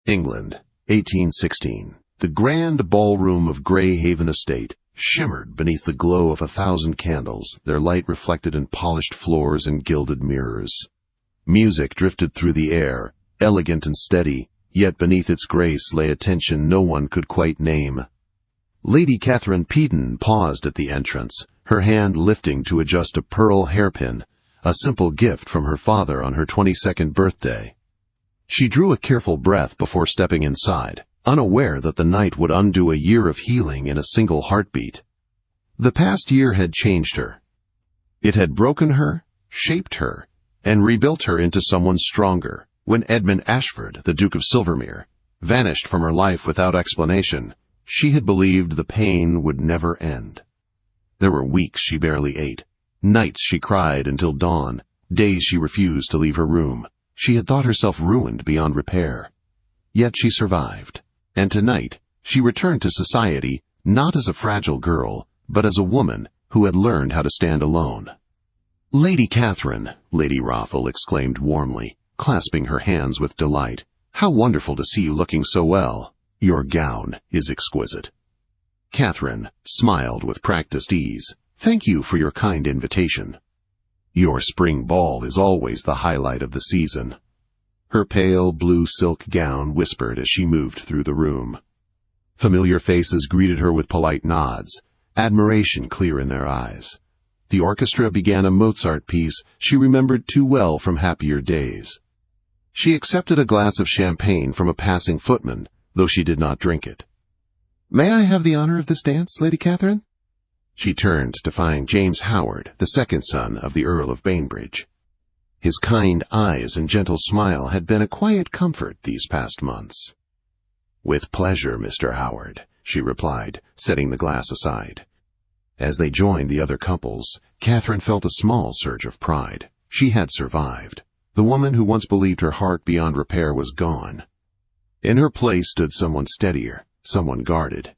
England, 1816. The grand ballroom of Greyhaven Estate shimmered beneath the glow of 1,000 candles, their light reflected in polished floors and gilded mirrors. Music drifted through the air, elegant and steady, yet beneath its grace lay a tension no one could quite name. Lady Catherine Peden paused at the entrance, her hand lifting to adjust a pearl hairpin, a simple gift from her father on her 22nd birthday. She drew a careful breath before stepping inside, unaware that the night would undo a year of healing in a single heartbeat. The past year had changed her. It had broken her, shaped her, and rebuilt her into someone stronger. When Edmund Ashford, the Duke of Silvermere, vanished from her life without explanation, she had believed the pain would never end. There were weeks she barely ate, nights she cried until dawn, days she refused to leave her room. She had thought herself ruined beyond repair. Yet she survived, and tonight she returned to society not as a fragile girl, but as a woman who had learned how to stand alone. "Lady Catherine," Lady Rothel exclaimed warmly, clasping her hands with delight. "How wonderful to see you looking so well. Your gown is exquisite." Catherine smiled with practiced ease. "Thank you for your kind invitation. Your spring ball is always the highlight of the season." Her pale blue silk gown whispered as she moved through the room. Familiar faces greeted her with polite nods, admiration clear in their eyes. The orchestra began a Mozart piece she remembered too well from happier days. She accepted a glass of champagne from a passing footman, though she did not drink it. "May I have the honor of this dance, Lady Catherine?" She turned to find James Howard, the second son of the Earl of Bainbridge. His kind eyes and gentle smile had been a quiet comfort these past months. "With pleasure, Mr. Howard," she replied, setting the glass aside. As they joined the other couples, Catherine felt a small surge of pride. She had survived. The woman who once believed her heart beyond repair was gone. In her place stood someone steadier, someone guarded.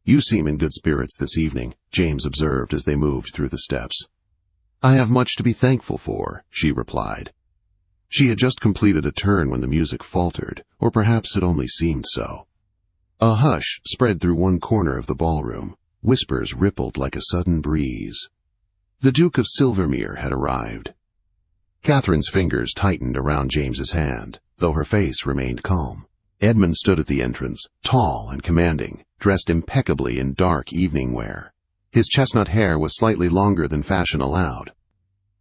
"You seem in good spirits this evening," James observed as they moved through the steps. "I have much to be thankful for," she replied. She had just completed a turn when the music faltered, or perhaps it only seemed so. A hush spread through one corner of the ballroom. Whispers rippled like a sudden breeze. The Duke of Silvermere had arrived. Catherine's fingers tightened around James's hand, though her face remained calm. Edmund stood at the entrance, tall and commanding, dressed impeccably in dark evening wear. His chestnut hair was slightly longer than fashion allowed.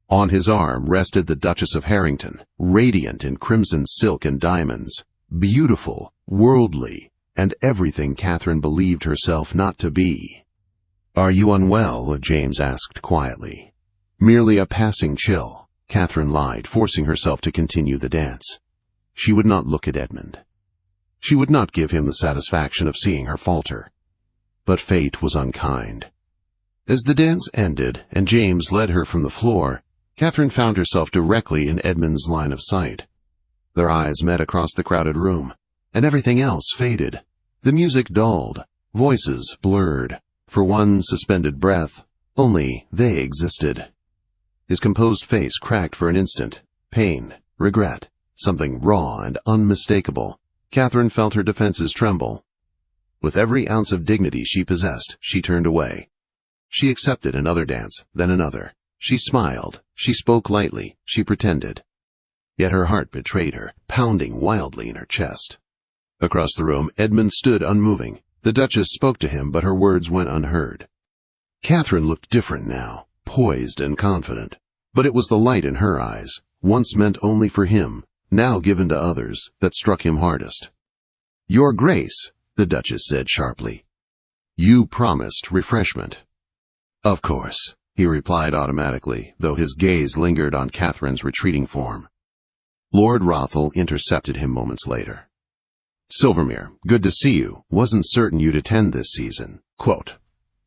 On his arm rested the Duchess of Harrington, radiant in crimson silk and diamonds, beautiful, worldly, and everything Catherine believed herself not to be. "Are you unwell?" James asked quietly. "Merely a passing chill," Catherine lied, forcing herself to continue the dance. She would not look at Edmund. She would not give him the satisfaction of seeing her falter. But fate was unkind. As the dance ended and James led her from the floor, Catherine found herself directly in Edmund's line of sight. Their eyes met across the crowded room, and everything else faded. The music dulled, voices blurred. For one suspended breath, only they existed. His composed face cracked for an instant. Pain, regret, something raw and unmistakable. Catherine felt her defenses tremble. With every ounce of dignity she possessed, she turned away. She accepted another dance, then another. She smiled, she spoke lightly, she pretended. Yet her heart betrayed her, pounding wildly in her chest. Across the room, Edmund stood unmoving. The Duchess spoke to him, but her words went unheard. Catherine looked different now, poised and confident. But it was the light in her eyes, once meant only for him, now given to others, that struck him hardest. "Your Grace," the Duchess said sharply. "You promised refreshment." "Of course," he replied automatically, though his gaze lingered on Catherine's retreating form. Lord Rothel intercepted him moments later. "Silvermere, good to see you. Wasn't certain you'd attend this season." Quote,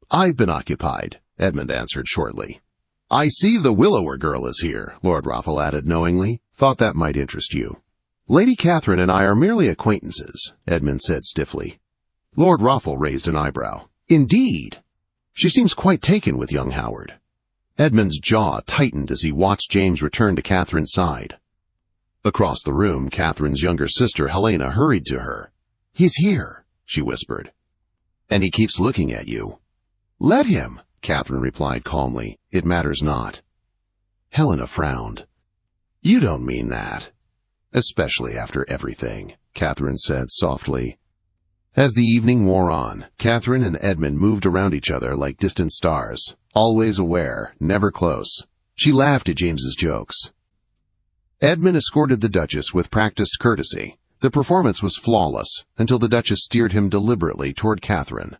"I've been occupied," Edmund answered shortly. "I see the Willower girl is here," Lord Rothel added knowingly. "Thought that might interest you." "Lady Catherine and I are merely acquaintances," Edmund said stiffly. Lord Rothel raised an eyebrow. "Indeed? She seems quite taken with young Howard." Edmund's jaw tightened as he watched James return to Catherine's side. Across the room, Catherine's younger sister, Helena, hurried to her. "He's here," she whispered. "And he keeps looking at you." "Let him," Catherine replied calmly. "It matters not." Helena frowned. "You don't mean that." "Especially after everything," Catherine said softly. As the evening wore on, Catherine and Edmund moved around each other like distant stars, always aware, never close. She laughed at James's jokes. Edmund escorted the Duchess with practiced courtesy. The performance was flawless, until the Duchess steered him deliberately toward Catherine.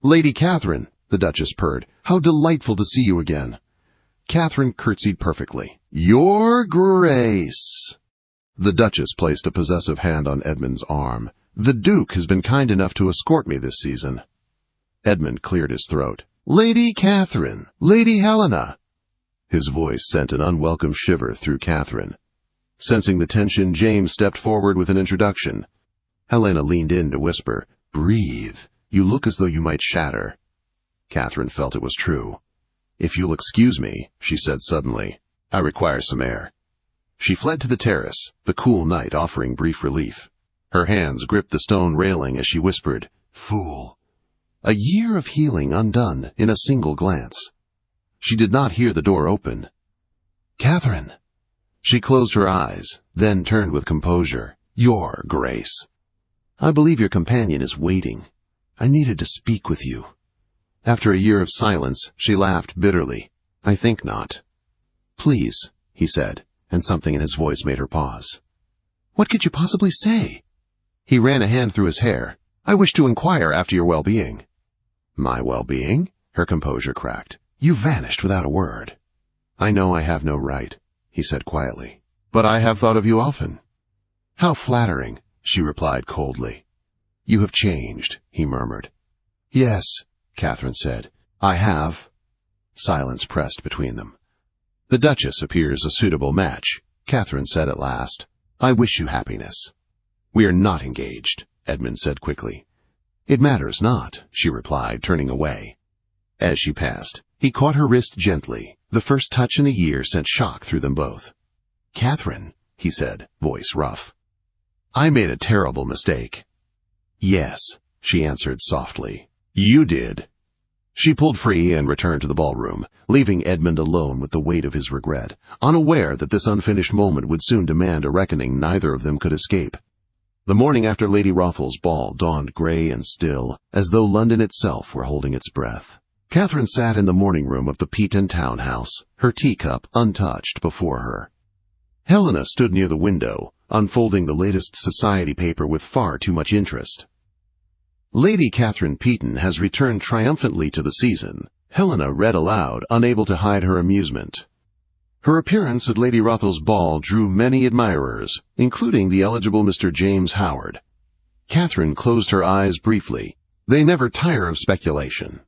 "Lady Catherine," the Duchess purred, "how delightful to see you again." Catherine curtsied perfectly. "Your Grace." The Duchess placed a possessive hand on Edmund's arm. "The Duke has been kind enough to escort me this season." Edmund cleared his throat. "Lady Catherine, Lady Helena." His voice sent an unwelcome shiver through Catherine. Sensing the tension, James stepped forward with an introduction. Helena leaned in to whisper, "Breathe. You look as though you might shatter." Catherine felt it was true. "If you'll excuse me," she said suddenly, "I require some air." She fled to the terrace, the cool night offering brief relief. Her hands gripped the stone railing as she whispered, "Fool." A year of healing undone in a single glance. She did not hear the door open. "Catherine." She closed her eyes, then turned with composure. "Your Grace. I believe your companion is waiting. I needed to speak with you." After a year of silence, she laughed bitterly. "I think not." "Please," he said, and something in his voice made her pause. "What could you possibly say?" He ran a hand through his hair. "I wish to inquire after your well-being." "My well-being?" Her composure cracked. "You vanished without a word." "I know I have no right," he said quietly, "but I have thought of you often." "How flattering," she replied coldly. "You have changed," he murmured. "Yes," Catherine said, "I have." Silence pressed between them. "The Duchess appears a suitable match," Catherine said at last. "I wish you happiness." "We are not engaged," Edmund said quickly. "It matters not," she replied, turning away. As she passed, he caught her wrist gently. The first touch in a year sent shock through them both. "Catherine," he said, voice rough, "I made a terrible mistake." "Yes," she answered softly. "You did." She pulled free and returned to the ballroom, leaving Edmund alone with the weight of his regret, unaware that this unfinished moment would soon demand a reckoning neither of them could escape. The morning after Lady Rothel's ball dawned grey and still, as though London itself were holding its breath. Catherine sat in the morning room of the Peaton townhouse, her teacup untouched before her. Helena stood near the window, unfolding the latest society paper with far too much interest. "Lady Catherine Peaton has returned triumphantly to the season," Helena read aloud, unable to hide her amusement. Her appearance at Lady Rothel's ball drew many admirers, including the eligible Mr. James Howard. Catherine closed her eyes briefly. "They never tire of speculation."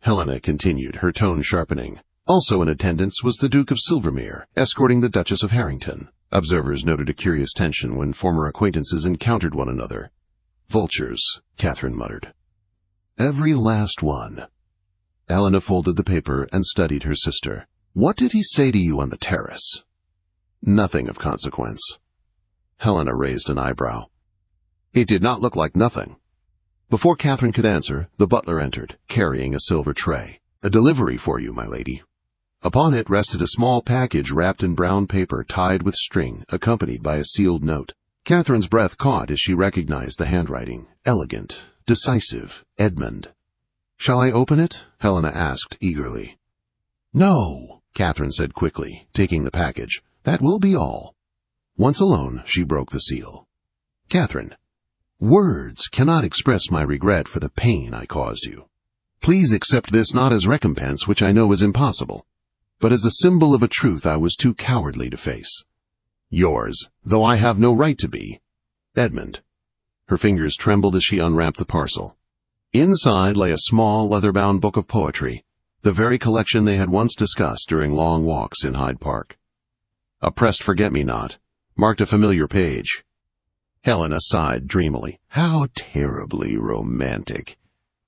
Helena continued, her tone sharpening. Also in attendance was the Duke of Silvermere, escorting the Duchess of Harrington. Observers noted a curious tension when former acquaintances encountered one another. "Vultures," Catherine muttered. "Every last one." Helena folded the paper and studied her sister. "What did he say to you on the terrace?" "Nothing of consequence." Helena raised an eyebrow. "It did not look like nothing." Before Catherine could answer, the butler entered, carrying a silver tray. "A delivery for you, my lady." Upon it rested a small package wrapped in brown paper tied with string, accompanied by a sealed note. Catherine's breath caught as she recognized the handwriting. Elegant, decisive, Edmund. "Shall I open it?" Helena asked eagerly. "No," Catherine said quickly, taking the package. "That will be all." Once alone, she broke the seal. "Catherine, words cannot express my regret for the pain I caused you. Please accept this not as recompense, which I know is impossible, but as a symbol of a truth I was too cowardly to face. Yours, though I have no right to be, Edmund." Her fingers trembled as she unwrapped the parcel. Inside lay a small, leather-bound book of poetry, the very collection they had once discussed during long walks in Hyde Park. A pressed forget-me-not marked a familiar page. Helena sighed dreamily. "How terribly romantic."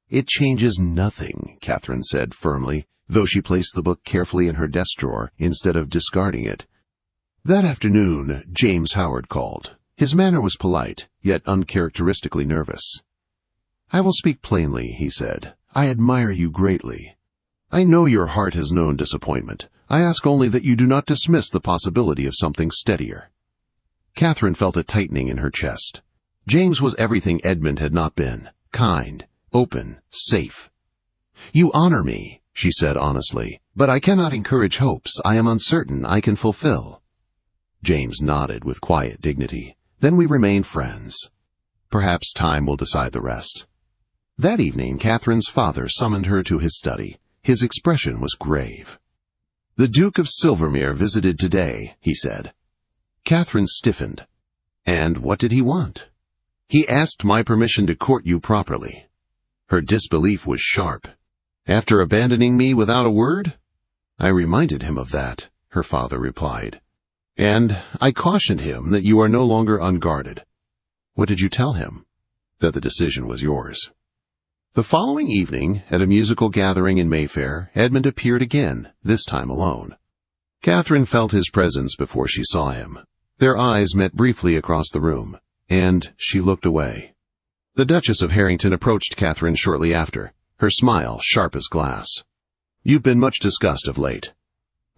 "It changes nothing," Catherine said firmly, though she placed the book carefully in her desk drawer instead of discarding it. That afternoon, James Howard called. His manner was polite, yet uncharacteristically nervous. "I will speak plainly," he said. "I admire you greatly. I know your heart has known disappointment. I ask only that you do not dismiss the possibility of something steadier." Catherine felt a tightening in her chest. James was everything Edmund had not been: kind, open, safe. "You honor me," she said honestly, "but I cannot encourage hopes I am uncertain I can fulfill." James nodded with quiet dignity. "Then we remain friends. Perhaps time will decide the rest." That evening, Catherine's father summoned her to his study. His expression was grave. "The Duke of Silvermere visited today," he said. Catherine stiffened. "And what did he want?" "He asked my permission to court you properly." Her disbelief was sharp. "After abandoning me without a word?" "I reminded him of that," her father replied. "And I cautioned him that you are no longer unguarded." "What did you tell him?" "That the decision was yours." The following evening, at a musical gathering in Mayfair, Edmund appeared again, this time alone. Catherine felt his presence before she saw him. Their eyes met briefly across the room, and she looked away. The Duchess of Harrington approached Catherine shortly after, her smile sharp as glass. "You've been much discussed of late."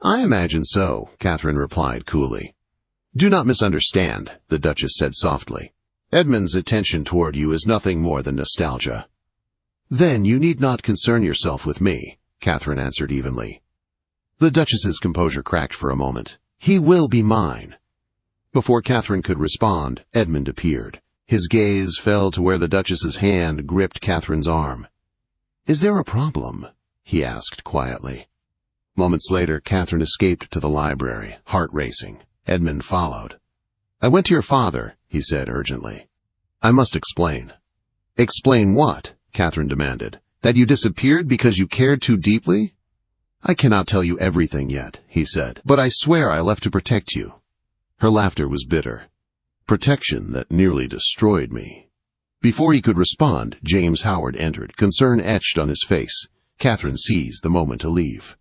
"I imagine so," Catherine replied coolly. "Do not misunderstand," the Duchess said softly. "Edmund's attention toward you is nothing more than nostalgia." "Then you need not concern yourself with me," Catherine answered evenly. The Duchess's composure cracked for a moment. "He will be mine." Before Catherine could respond, Edmund appeared. His gaze fell to where the Duchess's hand gripped Catherine's arm. "Is there a problem?" he asked quietly. Moments later, Catherine escaped to the library, heart racing. Edmund followed. "I went to your father," he said urgently. "I must explain." "Explain what?" Catherine demanded. "That you disappeared because you cared too deeply?" "I cannot tell you everything yet," he said, "but I swear I left to protect you." Her laughter was bitter. "Protection that nearly destroyed me." Before he could respond, James Howard entered, concern etched on his face. Catherine seized the moment to leave.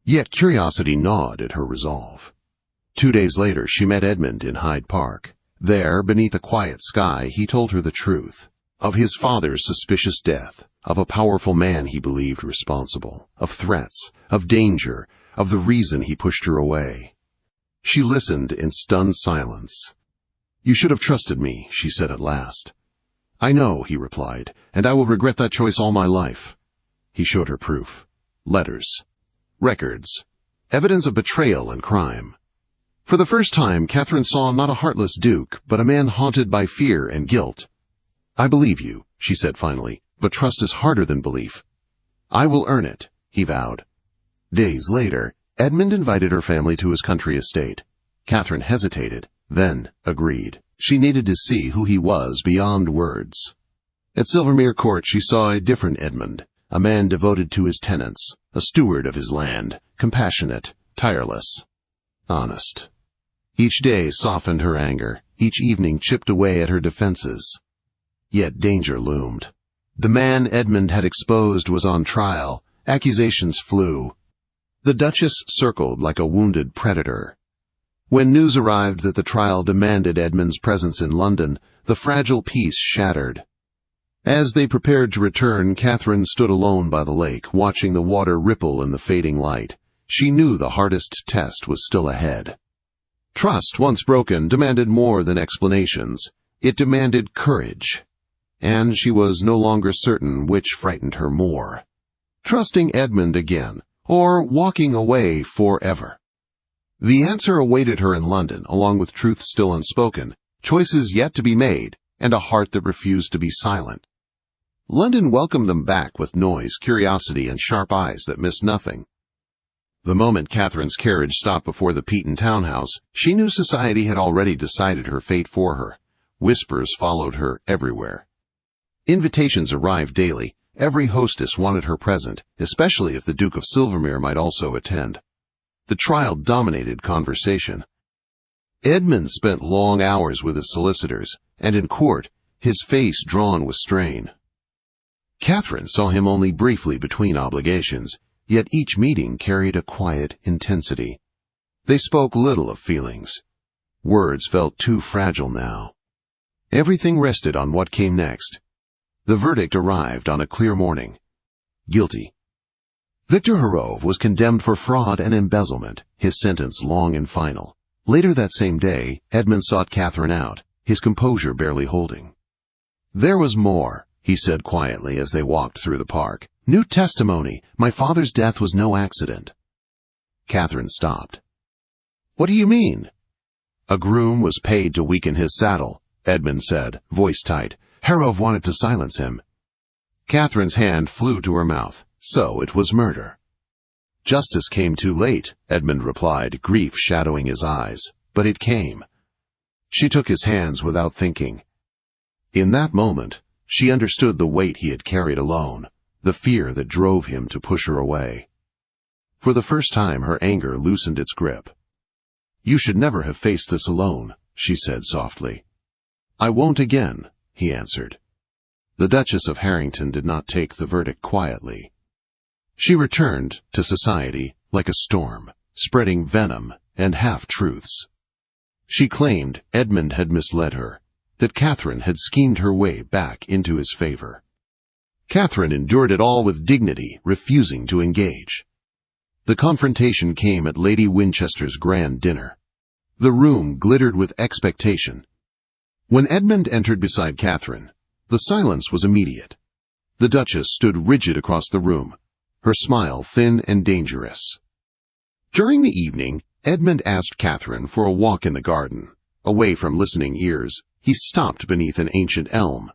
Yet curiosity gnawed at her resolve. 2 days later, she met Edmund in Hyde Park. There, beneath a quiet sky, he told her the truth. Of his father's suspicious death, of a powerful man he believed responsible, of threats, of danger, of the reason he pushed her away. She listened in stunned silence. "You should have trusted me," she said at last. "I know," he replied, "and I will regret that choice all my life." He showed her proof. Letters. Records. Evidence of betrayal and crime. For the first time, Catherine saw not a heartless duke, but a man haunted by fear and guilt. "I believe you," she said finally, "but trust is harder than belief." "I will earn it," he vowed. Days later, Edmund invited her family to his country estate. Catherine hesitated, then agreed. She needed to see who he was beyond words. At Silvermere Court she saw a different Edmund, a man devoted to his tenants, a steward of his land, compassionate, tireless, honest. Each day softened her anger, each evening chipped away at her defenses. Yet danger loomed. The man Edmund had exposed was on trial. Accusations flew. The Duchess circled like a wounded predator. When news arrived that the trial demanded Edmund's presence in London, the fragile peace shattered. As they prepared to return, Catherine stood alone by the lake, watching the water ripple in the fading light. She knew the hardest test was still ahead. Trust, once broken, demanded more than explanations. It demanded courage. And she was no longer certain which frightened her more. Trusting Edmund again, or walking away forever. The answer awaited her in London, along with truth still unspoken, choices yet to be made, and a heart that refused to be silent. London welcomed them back with noise, curiosity, and sharp eyes that missed nothing. The moment Catherine's carriage stopped before the Peaton townhouse, she knew society had already decided her fate for her. Whispers followed her everywhere. Invitations arrived daily. Every hostess wanted her present, especially if the Duke of Silvermere might also attend. The trial dominated conversation. Edmund spent long hours with his solicitors, and in court, his face drawn with strain. Catherine saw him only briefly between obligations, yet each meeting carried a quiet intensity. They spoke little of feelings. Words felt too fragile now. Everything rested on what came next. The verdict arrived on a clear morning. Guilty. Victor Herov was condemned for fraud and embezzlement, his sentence long and final. Later that same day, Edmund sought Catherine out, his composure barely holding. "There was more," he said quietly as they walked through the park. "New testimony. My father's death was no accident." Catherine stopped. "What do you mean?" "A groom was paid to weaken his saddle," Edmund said, voice tight. "Herov wanted to silence him." Catherine's hand flew to her mouth. So it was murder. "Justice came too late," Edmund replied, grief shadowing his eyes. "But it came." She took his hands without thinking. In that moment, she understood the weight he had carried alone, the fear that drove him to push her away. For the first time, her anger loosened its grip. "You should never have faced this alone," she said softly. "I won't again," he answered. The Duchess of Harrington did not take the verdict quietly. She returned to society like a storm, spreading venom and half-truths. She claimed Edmund had misled her, that Catherine had schemed her way back into his favor. Catherine endured it all with dignity, refusing to engage. The confrontation came at Lady Winchester's grand dinner. The room glittered with expectation. When Edmund entered beside Catherine, the silence was immediate. The Duchess stood rigid across the room, her smile thin and dangerous. During the evening, Edmund asked Catherine for a walk in the garden. Away from listening ears, he stopped beneath an ancient elm.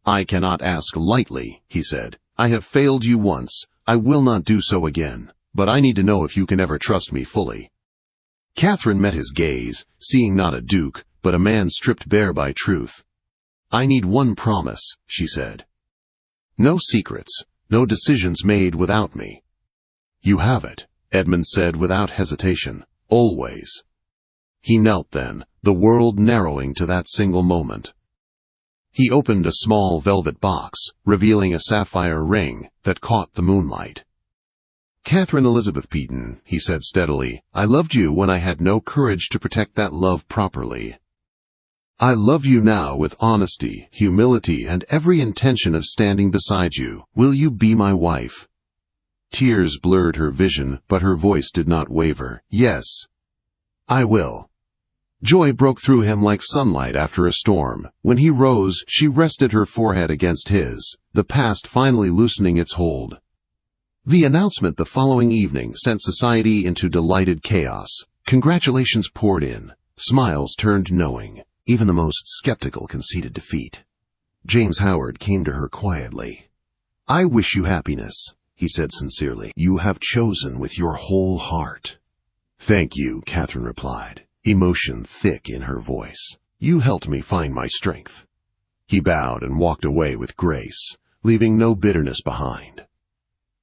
"I cannot ask lightly," he said. "I have failed you once. I will not do so again. But I need to know if you can ever trust me fully." Catherine met his gaze, seeing not a duke, but a man stripped bare by truth. "I need one promise," she said. "No secrets, no decisions made without me." "You have it," Edmund said without hesitation. "Always." He knelt then, the world narrowing to that single moment. He opened a small velvet box, revealing a sapphire ring that caught the moonlight. "Catherine Elizabeth Beaton," he said steadily, "I loved you when I had no courage to protect that love properly. I love you now with honesty, humility, and every intention of standing beside you. Will you be my wife?" Tears blurred her vision, but her voice did not waver. "Yes, I will." Joy broke through him like sunlight after a storm. When he rose, she rested her forehead against his, the past finally loosening its hold. The announcement the following evening sent society into delighted chaos. Congratulations poured in. Smiles turned knowing. Even the most skeptical conceded defeat. James Howard came to her quietly. "I wish you happiness," he said sincerely. "You have chosen with your whole heart." "Thank you," Catherine replied, emotion thick in her voice. "You helped me find my strength." He bowed and walked away with grace, leaving no bitterness behind.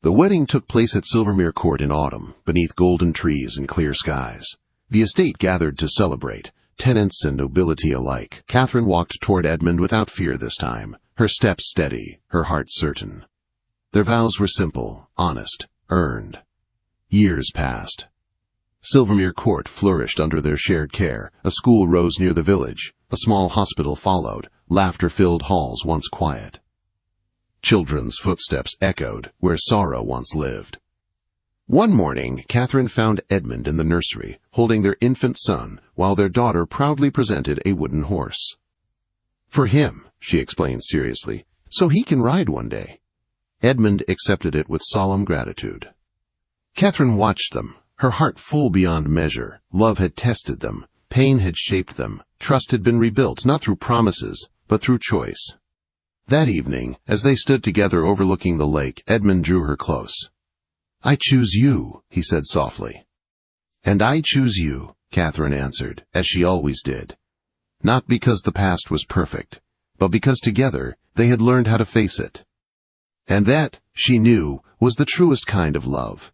The wedding took place at Silvermere Court in autumn, beneath golden trees and clear skies. The estate gathered to celebrate, tenants and nobility alike. Catherine walked toward Edmund without fear this time, her steps steady, her heart certain. Their vows were simple, honest, earned. Years passed. Silvermere Court flourished under their shared care. A school rose near the village. A small hospital followed, laughter-filled halls once quiet. Children's footsteps echoed where sorrow once lived. One morning, Catherine found Edmund in the nursery, holding their infant son, while their daughter proudly presented a wooden horse. "For him," she explained seriously, "so he can ride one day." Edmund accepted it with solemn gratitude. Catherine watched them, her heart full beyond measure. Love had tested them, pain had shaped them, trust had been rebuilt not through promises, but through choice. That evening, as they stood together overlooking the lake, Edmund drew her close. "I choose you," he said softly. "And I choose you," Catherine answered, as she always did. Not because the past was perfect, but because together they had learned how to face it. And that, she knew, was the truest kind of love.